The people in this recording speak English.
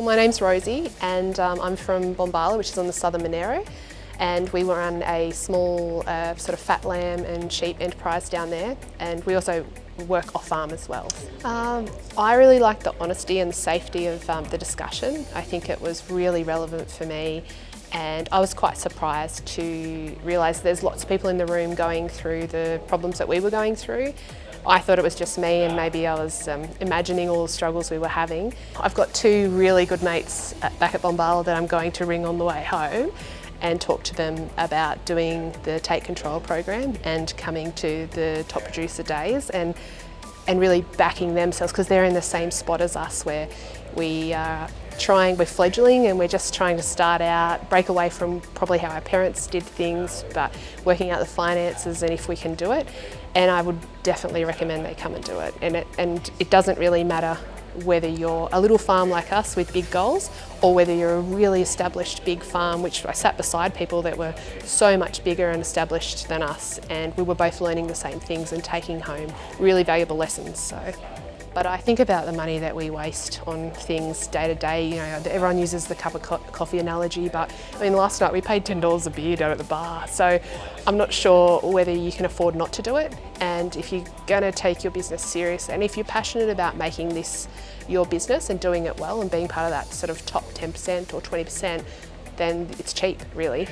My name's Rosie and I'm from Bombala, which is on the southern Monero, and we run a small sort of fat lamb and sheep enterprise down there, and we also work off farm as well. I really like the honesty and safety of the discussion. I think it was really relevant for me, and I was quite surprised to realise there's lots of people in the room going through the problems that we were going through. I thought it was just me, and maybe I was imagining all the struggles we were having. I've got two really good mates back at Bombala that I'm going to ring on the way home and talk to them about doing the Take Control program and coming to the Top Producer Days and really backing themselves, because they're in the same spot as us, where we're fledgling and we're just trying to start out, break away from probably how our parents did things, but working out the finances and if we can do it. And I would definitely recommend they come and do it. And it doesn't really matter whether you're a little farm like us with big goals, or whether you're a really established big farm, which I sat beside people that were so much bigger and established than us, and we were both learning the same things and taking home really valuable lessons. But I think about the money that we waste on things day to day. You know, everyone uses the cup of coffee analogy, but I mean, last night we paid $10 a beer down at the bar. So I'm not sure whether you can afford not to do it. And if you're going to take your business serious, and if you're passionate about making this your business and doing it well and being part of that sort of top 10% or 20%, then it's cheap, really.